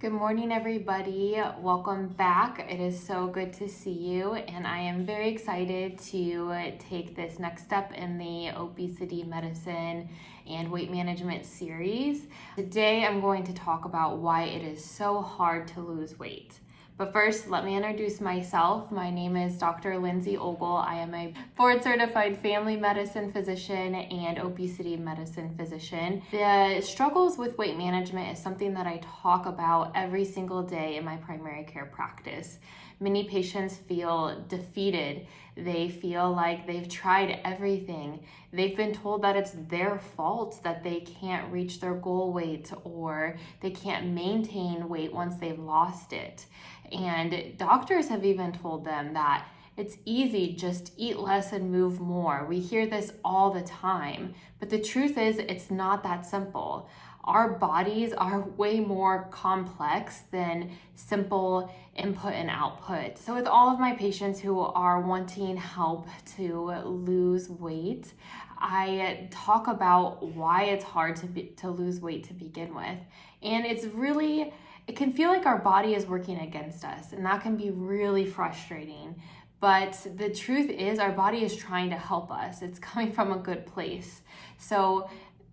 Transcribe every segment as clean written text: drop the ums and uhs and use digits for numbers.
Good morning, everybody. Welcome back. It is so good to see you, and I am very excited to take this next step in the obesity medicine and weight management series. Today, I'm going to talk about why it is so hard to lose weight. But first, let me introduce myself. My name is Dr. Lindsay Ogle. I am a board-certified family medicine physician and obesity medicine physician. The struggles with weight management is something that I talk about every single day in my primary care practice. Many patients feel defeated. They feel like they've tried everything. They've been told that it's their fault that they can't reach their goal weight or they can't maintain weight once they've lost it. And doctors have even told them that it's easy, just eat less and move more. We hear this all the time, but the truth is it's not that simple. Our bodies are way more complex than simple input and output. So with all of my patients who are wanting help to lose weight, I talk about why it's hard to lose weight to begin with. And it can feel like our body is working against us, and that can be really frustrating. But the truth is our body is trying to help us. It's coming from a good place. So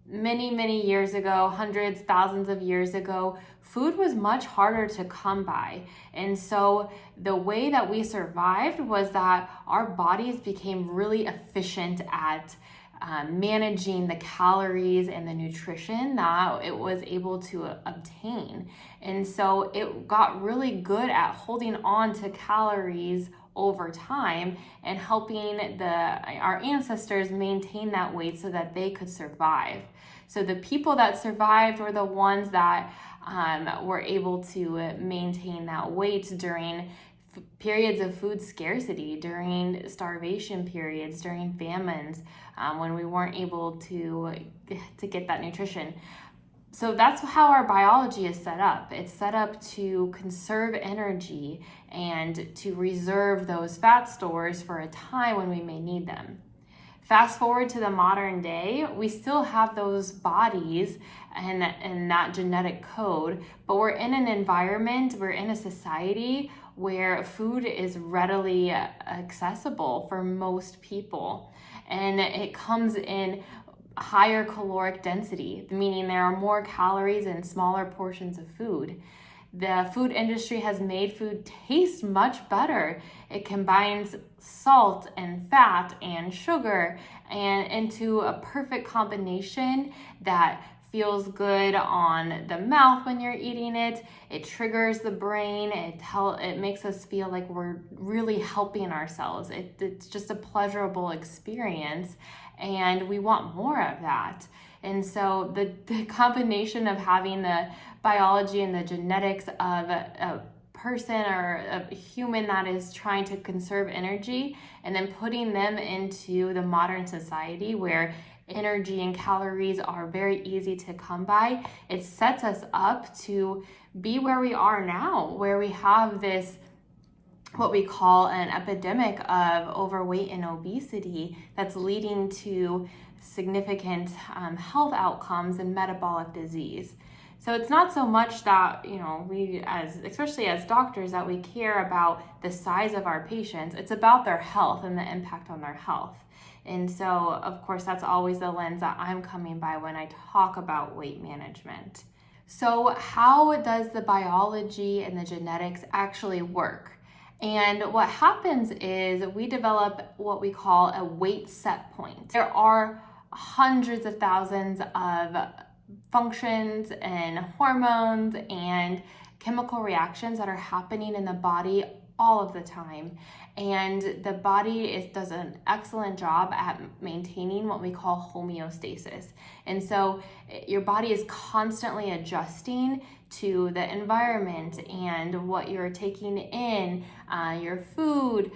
many years ago, hundreds, thousands of years ago, food was much harder to come by. And so the way that we survived was that our bodies became really efficient at managing the calories and the nutrition that it was able to obtain. And so it got really good at holding on to calories over time and helping our ancestors maintain that weight so that they could survive. So the people that survived were the ones that were able to maintain that weight during periods of food scarcity, during starvation periods, during famines, when we weren't able to get that nutrition. So that's how our biology is set up. It's set up to conserve energy and to reserve those fat stores for a time when we may need them. Fast forward to the modern day, we still have those bodies and that genetic code, but we're in an environment, we're in a society where food is readily accessible for most people. And it comes in higher caloric density, meaning there are more calories in smaller portions of food. The food industry has made food taste much better. It combines salt and fat and sugar and into a perfect combination that feels good on the mouth when you're eating it. It triggers the brain. It makes us feel like we're really helping ourselves. It's just a pleasurable experience, and we want more of that. And so the combination of having the biology and the genetics of a person or a human that is trying to conserve energy and then putting them into the modern society where energy and calories are very easy to come by, it sets us up to be where we are now, where we have this what we call an epidemic of overweight and obesity that's leading to significant health outcomes and metabolic disease. So it's not so much that, especially as doctors, that we care about the size of our patients. It's about their health and the impact on their health. And so, of course, that's always the lens that I'm coming by when I talk about weight management. So how does the biology and the genetics actually work? And what happens is we develop what we call a weight set point. There are hundreds of thousands of functions and hormones and chemical reactions that are happening in the body all of the time. And the body does an excellent job at maintaining what we call homeostasis. And so your body is constantly adjusting to the environment and what you're taking in, your food,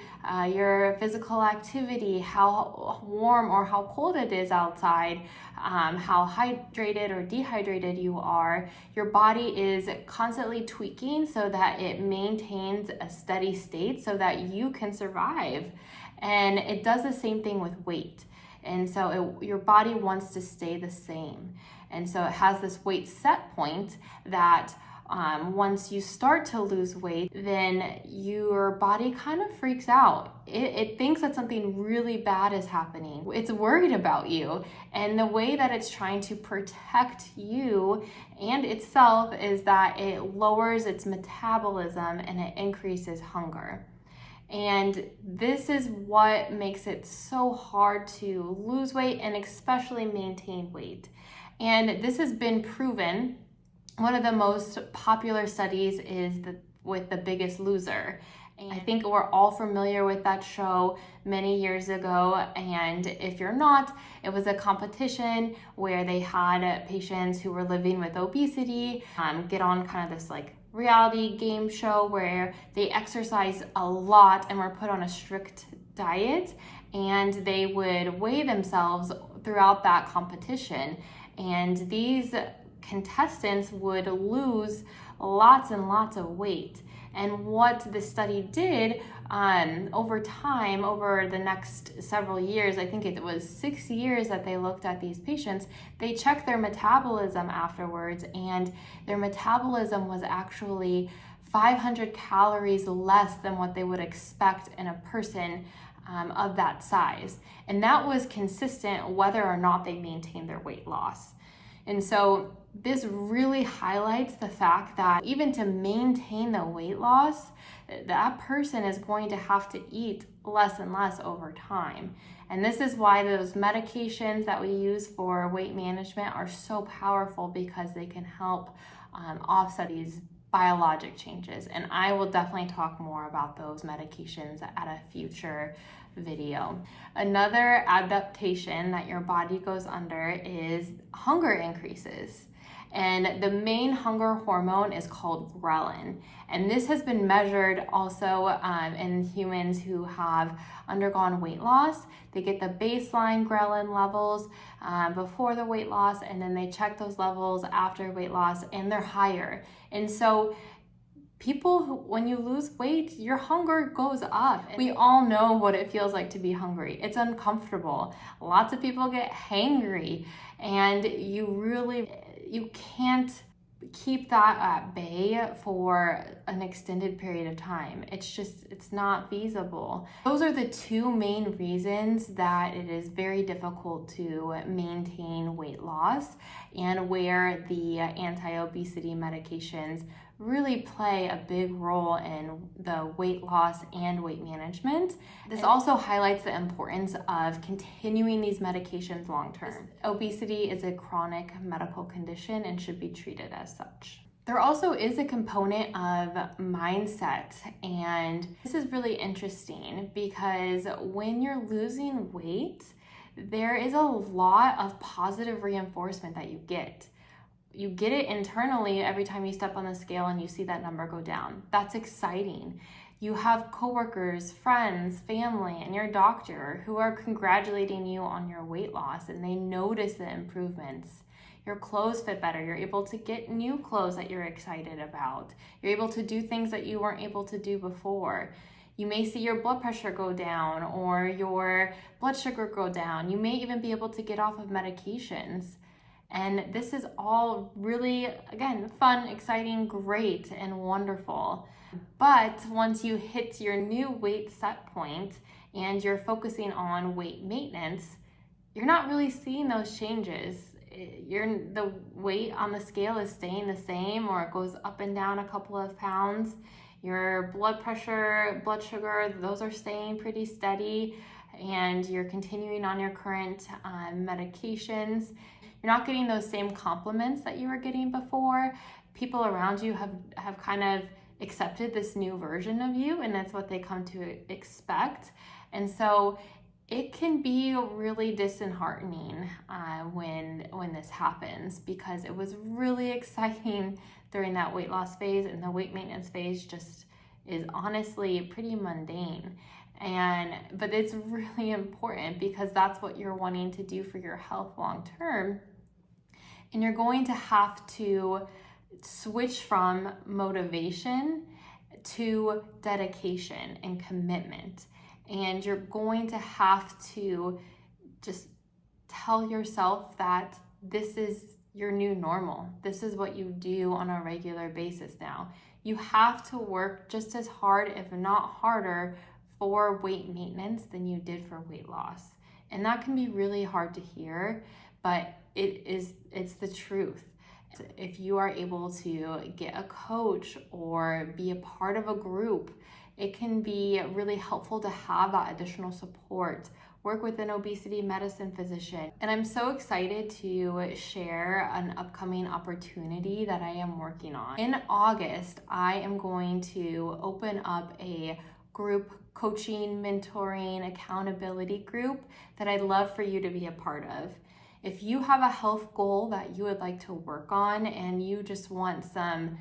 your physical activity, how warm or how cold it is outside, how hydrated or dehydrated you are. Your body is constantly tweaking so that it maintains a steady state so that you can survive. And it does the same thing with weight. And so your body wants to stay the same. And so it has this weight set point that once you start to lose weight, then your body kind of freaks out. It thinks that something really bad is happening. It's worried about you. And the way that it's trying to protect you and itself is that it lowers its metabolism and it increases hunger. And this is what makes it so hard to lose weight and especially maintain weight. And this has been proven. One of the most popular studies is with The Biggest Loser. And I think we're all familiar with that show many years ago. And if you're not, it was a competition where they had patients who were living with obesity get on kind of this like reality game show where they exercise a lot and were put on a strict diet, and they would weigh themselves throughout that competition. And these contestants would lose lots and lots of weight. And what the study did over time, over the next several years, I think it was 6 years that they looked at these patients, they checked their metabolism afterwards, and their metabolism was actually 500 calories less than what they would expect in a person of that size. And that was consistent whether or not they maintained their weight loss. And so this really highlights the fact that even to maintain the weight loss, that person is going to have to eat less and less over time. And this is why those medications that we use for weight management are so powerful, because they can help offset these biologic changes. And I will definitely talk more about those medications at a future video. Another adaptation that your body goes under is hunger increases. And the main hunger hormone is called ghrelin. And this has been measured also in humans who have undergone weight loss. They get the baseline ghrelin levels before the weight loss, and then they check those levels after weight loss, and they're higher. And so people, when you lose weight, your hunger goes up. We all know what it feels like to be hungry. It's uncomfortable. Lots of people get hangry, and you can't keep that at bay for an extended period of time. It's not feasible. Those are the two main reasons that it is very difficult to maintain weight loss, and where the anti-obesity medications really play a big role in the weight loss and weight management. This also highlights the importance of continuing these medications long term. Obesity is a chronic medical condition and should be treated as such. There also is a component of mindset, and this is really interesting because when you're losing weight, there is a lot of positive reinforcement that you get. You get it internally every time you step on the scale and you see that number go down. That's exciting. You have coworkers, friends, family, and your doctor who are congratulating you on your weight loss, and they notice the improvements. Your clothes fit better. You're able to get new clothes that you're excited about. You're able to do things that you weren't able to do before. You may see your blood pressure go down or your blood sugar go down. You may even be able to get off of medications. And this is all really, again, fun, exciting, great, and wonderful. But once you hit your new weight set point and you're focusing on weight maintenance, you're not really seeing those changes. The weight on the scale is staying the same, or it goes up and down a couple of pounds. Your blood pressure, blood sugar, those are staying pretty steady, and you're continuing on your current medications. You're not getting those same compliments that you were getting before. People around you have kind of accepted this new version of you, and that's what they come to expect. And so it can be really disheartening when this happens, because it was really exciting during that weight loss phase, and the weight maintenance phase just is honestly pretty mundane. But it's really important because that's what you're wanting to do for your health long term. And you're going to have to switch from motivation to dedication and commitment. And you're going to have to just tell yourself that this is your new normal. This is what you do on a regular basis now. You have to work just as hard, if not harder, for weight maintenance than you did for weight loss. And that can be really hard to hear, but it's the truth. If you are able to get a coach or be a part of a group, it can be really helpful to have that additional support. Work with an obesity medicine physician. And I'm so excited to share an upcoming opportunity that I am working on. In August, I am going to open up a group coaching, mentoring, accountability group that I'd love for you to be a part of. If you have a health goal that you would like to work on and you just want some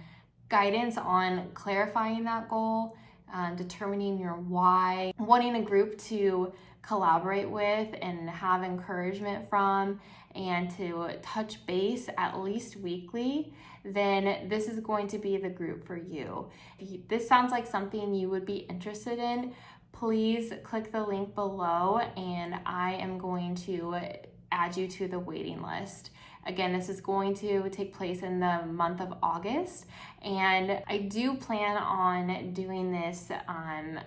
guidance on clarifying that goal, determining your why, wanting a group to collaborate with and have encouragement from, and to touch base at least weekly, then this is going to be the group for you. If this sounds like something you would be interested in, please click the link below and I am going to add you to the waiting list. Again, this is going to take place in the month of August, and I do plan on doing this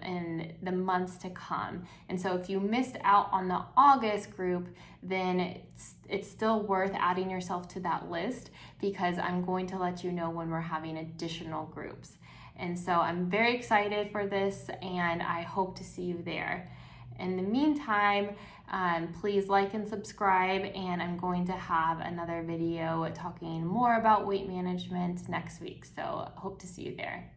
in the months to come. And so if you missed out on the August group, then it's still worth adding yourself to that list, because I'm going to let you know when we're having additional groups. And so I'm very excited for this, and I hope to see you there. In the meantime, please like and subscribe, and I'm going to have another video talking more about weight management next week. So hope to see you there.